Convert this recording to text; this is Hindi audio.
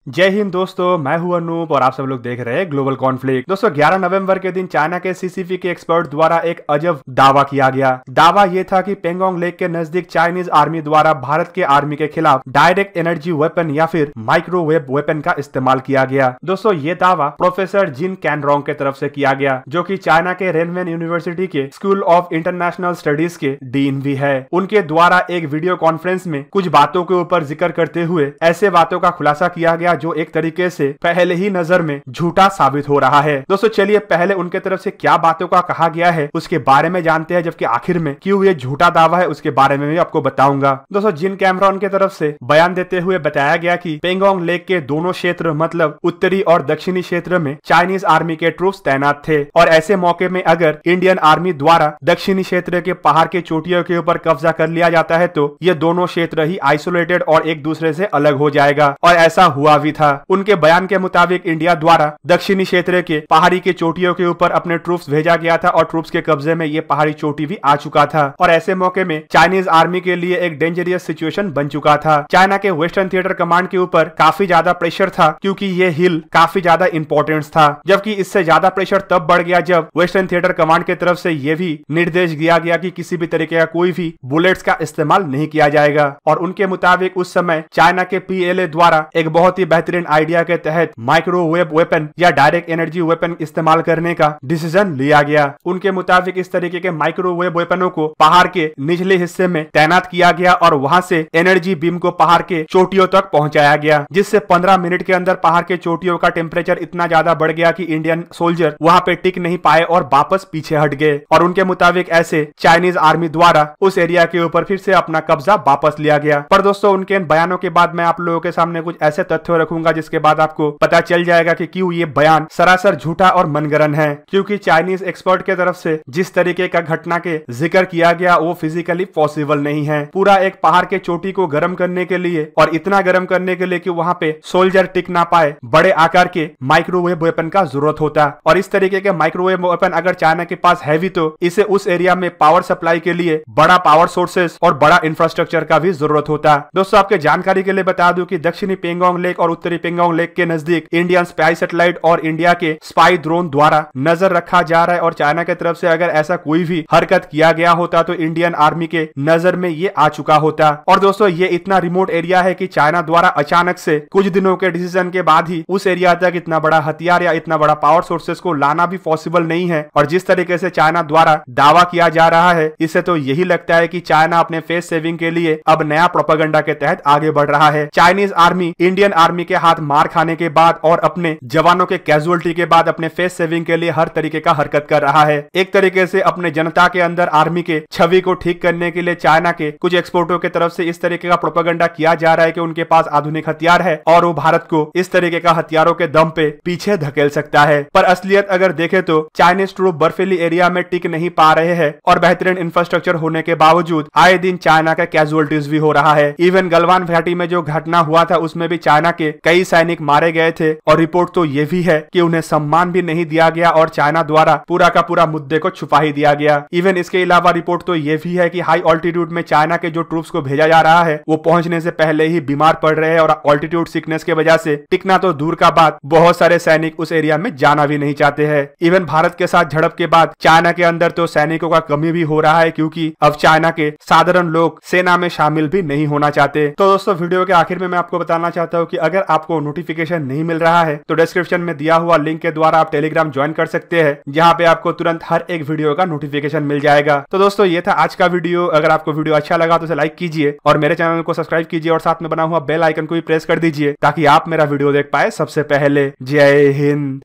जय हिंद दोस्तों, मैं हूं अनूप और आप सब लोग देख रहे हैं ग्लोबल कॉन्फ्लिक्ट। दोस्तों 11 नवंबर के दिन चाइना के सीसीपी के एक्सपर्ट द्वारा एक अजब दावा किया गया। दावा यह था कि पेंगोंग लेक के नजदीक चाइनीज आर्मी द्वारा भारत के आर्मी के खिलाफ डायरेक्ट एनर्जी वेपन या फिर माइक्रोवेव वेपन का इस्तेमाल किया गया। दोस्तों ये दावा प्रोफेसर जिन कैनरोंग के तरफ से किया गया, जो कि चाइना के रेनवेन यूनिवर्सिटी के स्कूल ऑफ इंटरनेशनल स्टडीज के डीन भी है। उनके द्वारा एक वीडियो कॉन्फ्रेंस में कुछ बातों के ऊपर जिक्र करते हुए ऐसे बातों का खुलासा किया गया जो एक तरीके से पहले ही नजर में झूठा साबित हो रहा है। दोस्तों चलिए पहले उनके तरफ से क्या बातों का कहा गया है उसके बारे में जानते हैं, जबकि आखिर में क्यों ये झूठा दावा है उसके बारे में भी आपको बताऊंगा। दोस्तों जिन कैमरॉन की तरफ से बयान देते हुए बताया गया कि पेंगोंग लेक के दोनों क्षेत्र मतलब उत्तरी और दक्षिणी क्षेत्र में चाइनीज आर्मी के ट्रूप्स तैनात थे और ऐसे मौके में अगर इंडियन आर्मी द्वारा दक्षिणी क्षेत्र के पहाड़ के चोटियों के ऊपर कब्जा कर लिया जाता है तो ये दोनों क्षेत्र ही आइसोलेटेड और एक दूसरे से अलग हो जाएगा, और ऐसा हुआ भी था। उनके बयान के मुताबिक इंडिया द्वारा दक्षिणी क्षेत्र के पहाड़ी के चोटियों के ऊपर अपने ट्रूप्स भेजा गया था और ट्रूप्स के कब्जे में ये पहाड़ी चोटी भी आ चुका था, और ऐसे मौके में चाइनीज आर्मी के लिए एक डेंजरियस सिचुएशन बन चुका था। चाइना के वेस्टर्न थिएटर कमांड के ऊपर काफी ज्यादा प्रेशर था क्योंकि ये हिल काफी ज्यादा इंपॉर्टेंस था, जबकि इससे ज्यादा प्रेशर तब बढ़ गया जब वेस्टर्न थिएटर कमांड की तरफ से यह भी निर्देश दिया गया कि किसी भी तरीके का कोई भी बुलेट्स का इस्तेमाल नहीं किया जाएगा। और उनके मुताबिक उस समय चाइना के पीएलए द्वारा एक बहुत ही बेहतरीन आइडिया के तहत माइक्रोवेव वेपन या डायरेक्ट एनर्जी वेपन इस्तेमाल करने का डिसीजन लिया गया। उनके मुताबिक इस तरीके के माइक्रोवेव वेपनों को पहाड़ के निचले हिस्से में तैनात किया गया और वहां से एनर्जी बीम को पहाड़ के चोटियों तक पहुंचाया गया, जिससे 15 मिनट के अंदर पहाड़ के चोटियों का टेम्परेचर इतना ज्यादा बढ़ गया कि इंडियन सोल्जर वहां पे टिक नहीं पाए और वापस पीछे हट गए। और उनके मुताबिक ऐसे चाइनीज आर्मी द्वारा उस एरिया के ऊपर फिर से अपना कब्जा वापस लिया गया। पर दोस्तों उनके इन बयानों के बाद मैं आप लोगों के सामने कुछ ऐसे तथ्य रखूंगा जिसके बाद आपको पता चल जाएगा कि क्यों ये बयान सरासर झूठा और मनगढ़ंत है। क्योंकि चाइनीज एक्सपर्ट के तरफ से जिस तरीके का घटना के जिक्र किया गया वो फिजिकली पॉसिबल नहीं है। पूरा एक पहाड़ के चोटी को गर्म करने के लिए और इतना गर्म करने के लिए कि वहां पे सोल्जर टिक ना पाए, बड़े आकार के माइक्रोवेव वेपन का जरूरत होता। और इस तरीके के माइक्रोवेव वेपन अगर चाइना के पास है भी तो इसे उस एरिया में पावर सप्लाई के लिए बड़ा पावर सोर्सेस और बड़ा इंफ्रास्ट्रक्चर का भी जरूरत होता। दोस्तों आपके जानकारी के लिए बता दूं कि दक्षिणी पेंगोंग लेक और उत्तरी पेंगोंग लेक के नजदीक इंडियन स्पाई सैटेलाइट और इंडिया के स्पाई ड्रोन द्वारा नजर रखा जा रहा है, और चाइना की तरफ से अगर ऐसा कोई भी हरकत किया गया होता तो इंडियन आर्मी के नजर में ये आ चुका होता। और दोस्तों ये इतना रिमोट एरिया है कि चाइना द्वारा अचानक से कुछ दिनों के डिसीजन के बाद ही उस एरिया तक इतना बड़ा हथियार या इतना बड़ा पावर सोर्सेस को लाना भी पॉसिबल नहीं है। और जिस तरीके से चाइना द्वारा दावा किया जा रहा है इससे तो यही लगता है कि चाइना अपने फेस सेविंग के लिए अब नया प्रोपेगेंडा के तहत आगे बढ़ रहा है। चाइनीज आर्मी इंडियन आर्मी के हाथ मार खाने के बाद और अपने जवानों के कैजुअलिटी के बाद अपने फेस सेविंग के लिए हर तरीके का हरकत कर रहा है। एक तरीके से अपने जनता के अंदर आर्मी के छवि को ठीक करने के लिए चाइना के कुछ एक्सपोर्टों की तरफ से इस तरीके का प्रोपेगेंडा किया जा रहा है कि उनके पास आधुनिक हथियार है और वो भारत को इस तरीके का हथियारों के दम पे पीछे धकेल सकता है। पर असलियत अगर देखे तो चाइनीज ट्रूप बर्फीली एरिया में टिक नहीं पा रहे हैं और बेहतरीन इंफ्रास्ट्रक्चर होने के बावजूद आए दिन चाइना का कैजुअलिटीज भी हो रहा है। इवन गलवान घाटी में जो घटना हुआ था उसमें भी चाइना के कई सैनिक मारे गए थे और रिपोर्ट तो ये भी है कि उन्हें सम्मान भी नहीं दिया गया और चाइना द्वारा पूरा का पूरा मुद्दे को छुपा ही दिया गया। इवन इसके अलावा रिपोर्ट तो ये भी है कि हाई ऑल्टीट्यूड में चाइना के जो ट्रूप्स को भेजा जा रहा है वो पहुंचने से पहले ही बीमार पड़ रहे हैं और ऑल्टीट्यूड सिकनेस की वजह से टिकना तो दूर का बात, बहुत सारे सैनिक उस एरिया में जाना भी नहीं चाहते हैं। इवन भारत के साथ झड़प के बाद चाइना के अंदर तो सैनिकों का कमी भी हो रहा है क्योंकि अब चाइना के साधारण लोग सेना में शामिल भी नहीं होना चाहते। तो दोस्तों वीडियो के आखिर में मैं आपको बताना चाहता हूँ कि अगर आपको नोटिफिकेशन नहीं मिल रहा है तो डिस्क्रिप्शन में दिया हुआ लिंक के द्वारा आप टेलीग्राम ज्वाइन कर सकते हैं, जहां पे आपको तुरंत हर एक वीडियो का नोटिफिकेशन मिल जाएगा। तो दोस्तों ये था आज का वीडियो। अगर आपको वीडियो अच्छा लगा तो इसे लाइक कीजिए और मेरे चैनल को सब्सक्राइब कीजिए और साथ में बना हुआ बेल आइकन को भी प्रेस कर दीजिए ताकि आप मेरा वीडियो देख पाए सबसे पहले। जय हिंद।